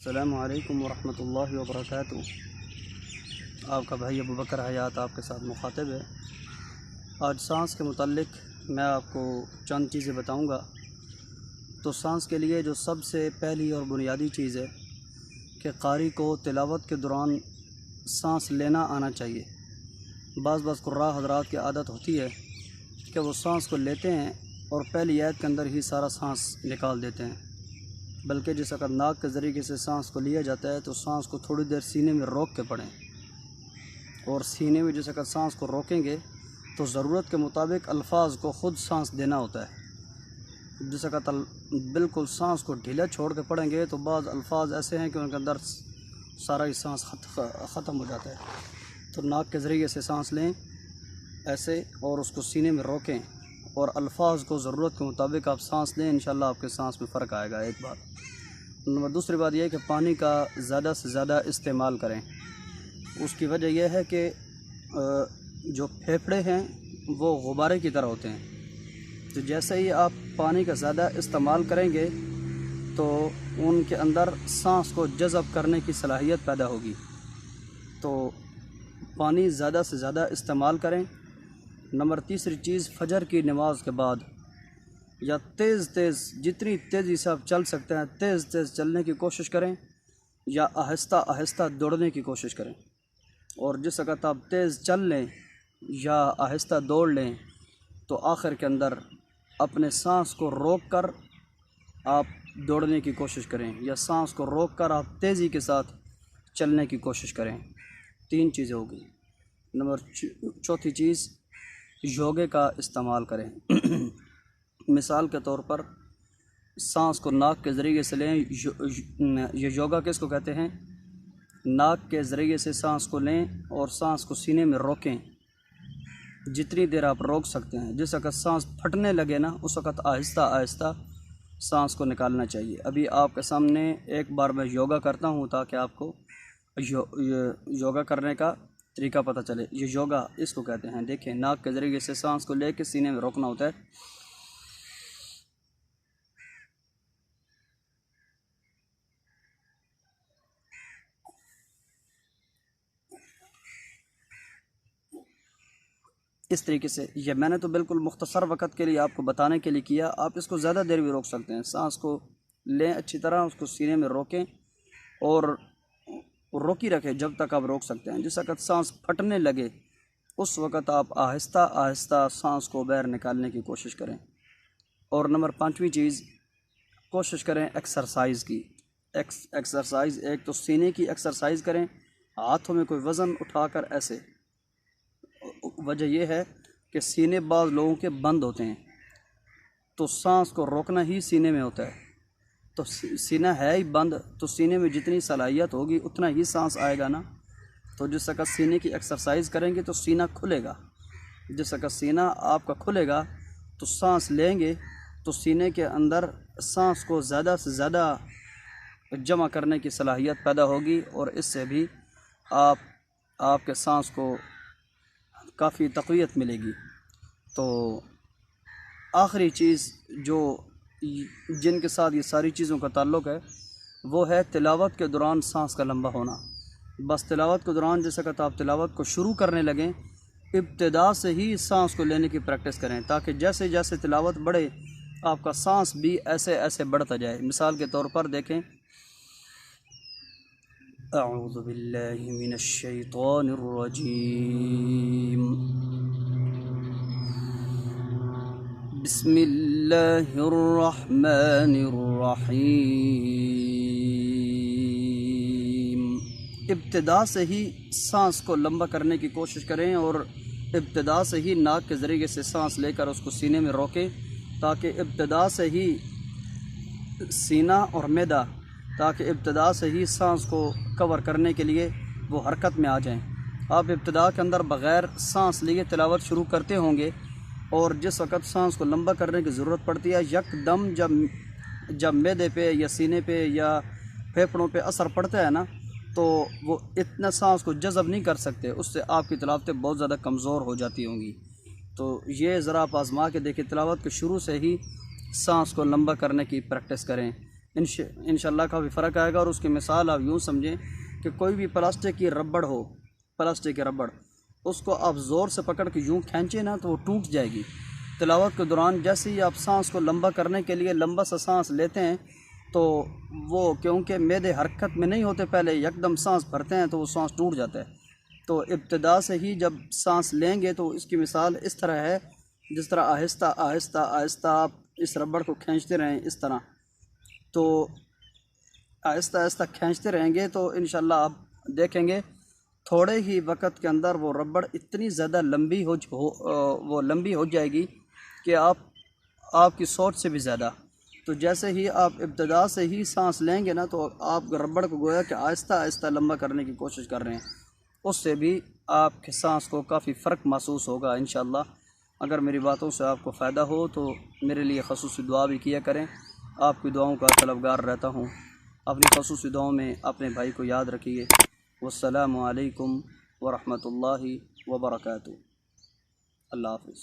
अस्सलामुअलैकुम वरहमतुल्लाहि वबरकातुहू। आपका भाई अबू बकर हयात आपके साथ मुखातिब है। आज सांस के मुताल्लिक मैं आपको चंद चीज़ें बताऊंगा। तो सांस के लिए जो सबसे पहली और बुनियादी चीज़ है कि कारी को तिलावत के दौरान सांस लेना आना चाहिए। बाज़ कुर्रा हज़रात की आदत होती है कि वो सांस को लेते हैं और पहली आयत के अंदर ही सारा सांस निकाल देते हैं, बल्कि जिस वक्त नाक के ज़रिए से सांस को लिया जाता है तो सांस को थोड़ी देर सीने में रोक के पड़ें, और सीने में जिस वक्त सांस को रोकेंगे तो ज़रूरत के मुताबिक अल्फाज को ख़ुद सांस देना होता है। जिस वक्त बिल्कुल सांस को ढीला छोड़ के पढ़ेंगे तो बाज़ अल्फाज ऐसे हैं कि उनके अंदर सारा ही सांस ख़त्म हो जाता है। तो नाक के ज़रिए से सांस लें ऐसे और उसको सीने में रोकें और अल्फाज को ज़रूरत के मुताबिक आप सांस लें, इंशाल्लाह आपके सांस में फ़र्क आएगा। एक बात। नंबर दूसरी बात यह है कि पानी का ज़्यादा से ज़्यादा इस्तेमाल करें। उसकी वजह यह है कि जो फेफड़े हैं वो गुब्बारे की तरह होते हैं, तो जैसे ही आप पानी का ज़्यादा इस्तेमाल करेंगे तो उनके अंदर सांस को जज़ब करने की सलाहियत पैदा होगी। तो पानी ज़्यादा से ज़्यादा इस्तेमाल करें। नंबर तीसरी चीज़, फजर की नमाज के बाद या तेज़ जितनी तेज़ी से आप चल सकते हैं तेज़ चलने की कोशिश करें या आहिस्ता आहिस्ता दौड़ने की कोशिश करें। और जिस वक्त आप तेज़ चल लें या आहिस्ता दौड़ लें तो आखिर के अंदर अपने सांस को रोक कर आप दौड़ने की कोशिश करें या सांस को रोक कर आप तेज़ी के साथ चलने की कोशिश करें। 3 चीज़ें होगी। नंबर चौथी चीज़, योगे का इस्तेमाल करें। मिसाल के तौर पर सांस को नाक के ज़रिए से लें। ये योगा किसको कहते हैं? नाक के ज़रिए से सांस को लें और सांस को सीने में रोकें जितनी देर आप रोक सकते हैं। जिस वक्त सांस फटने लगे ना उस वक्त आहिस्ता आहिस्ता सांस को निकालना चाहिए। अभी आपके सामने एक बार मैं योगा करता हूँ ताकि आपको योगा करने का तरीका पता चले। ये योगा इसको कहते हैं। देखें, नाक के ज़रिए से सांस को लेकर सीने में रोकना होता है। इस तरीके से। यह मैंने तो बिल्कुल मुख्तसर वक़्त के लिए आपको बताने के लिए किया। आप इसको ज़्यादा देर भी रोक सकते हैं। सांस को लें अच्छी तरह, उसको सीने में रोकें और रोकी रखें जब तक आप रोक सकते हैं। जिस वक्त सांस फटने लगे उस वक़्त आप आहिस्ता आहिस्ता सांस को बाहर निकालने की कोशिश करें। और नंबर 5वीं चीज़, कोशिश करें एक्सरसाइज़ की। एक्सरसाइज़ एक तो सीने की एक्सरसाइज़ करें, हाथों में कोई वज़न उठाकर ऐसे। वजह यह है कि सीने बाज़ लोगों के बंद होते हैं तो सांस को रोकना ही सीने में होता है। तो सीना है ही बंद, तो सीने में जितनी सलाहियत होगी उतना ही सांस आएगा ना। तो जिस वक्त सीने की एक्सरसाइज करेंगे तो सीना खुलेगा। जिस वक्त सीना आपका खुलेगा तो सांस लेंगे तो सीने के अंदर सांस को ज़्यादा से ज़्यादा जमा करने की सलाहियत पैदा होगी और इससे भी आपके सांस को काफ़ी तक़वियत मिलेगी। तो आखिरी चीज़ जो जिनके साथ ये सारी चीज़ों का ताल्लुक़ है वो है तिलावत के दौरान सांस का लंबा होना। बस तिलावत के दौरान जैसे कि आप तिलावत को शुरू करने लगें, इब्तिदा से ही सांस को लेने की प्रैक्टिस करें ताकि जैसे जैसे तिलावत बढ़े आपका सांस भी ऐसे ऐसे बढ़ता जाए। मिसाल के तौर पर देखें, अऊज़ु बिल्लाहि मिनश शैतानिर रजीम, बिस्मिल्लाहिर रहमानिर रहीम। इब्तिदा से ही सांस को लंबा करने की कोशिश करें और इब्तिदा से ही नाक के ज़रिए से सांस लेकर उसको सीने में रोकें ताकि इब्तिदा से ही सीना और मैदा इब्तिदा से ही सांस को कवर करने के लिए वो हरकत में आ जाएं। आप इब्तिदा के अंदर बग़ैर सांस लिए तिलावत शुरू करते होंगे और जिस वक़्त सांस को लंबा करने की ज़रूरत पड़ती है यकदम जब मैदे पे या सीने पे या फेफड़ों पे असर पड़ता है ना तो वो इतना सांस को जज़ब नहीं कर सकते। उससे आपकी तिलावतें बहुत ज़्यादा कमज़ोर हो जाती होंगी। तो ये ज़रा आप आज़मा के देखें, तिलावत के शुरू से ही सांस को लंबा करने की प्रैक्टिस करें। इंशाल्लाह काफ़ी फ़र्क आएगा। और उसकी मिसाल आप यूँ समझें कि कोई भी प्लास्टिक की रबड़ हो, प्लास्टिक की रबड़, उसको आप ज़ोर से पकड़ के यूँ खींचें ना तो वो टूट जाएगी। तिलावत के दौरान जैसे ही आप सांस को लंबा करने के लिए लंबा सा सांस लेते हैं तो वो क्योंकि मैदे हरकत में नहीं होते, पहले एकदम सांस भरते हैं तो वो सांस टूट जाता है। तो इब्तिदा से ही जब सांस लेंगे तो इसकी मिसाल इस तरह है, जिस तरह आहिस्ता आहिस्ता आहिस्ता आप इस रबड़ को खींचते रहें, इस तरह तो आहिस्ता आहिस्ता खींचते रहेंगे तो इंशाल्लाह आप देखेंगे थोड़े ही वक्त के अंदर वो रबड़ इतनी ज़्यादा लंबी वो लंबी हो जाएगी कि आपकी सोच से भी ज़्यादा। तो जैसे ही आप इब्तिदा से ही सांस लेंगे ना तो आप रबड़ को गोया कि आहिस्ता आहिस्ता लंबा करने की कोशिश कर रहे हैं, उससे भी आपके सांस को काफ़ी फ़र्क महसूस होगा इंशाल्लाह। अगर मेरी बातों से आपको फ़ायदा हो तो मेरे लिए ख़ुसूसी दुआ भी किया करें। आपकी दुआओं का तलबगार रहता हूँ। अपनी ख़ुसूसी दुआओं में अपने भाई को याद रखिए। वस्सलामु अलैकुम व रहमतुल्लाहि व बरकातुहू। अल्लाह हाफ़िज़।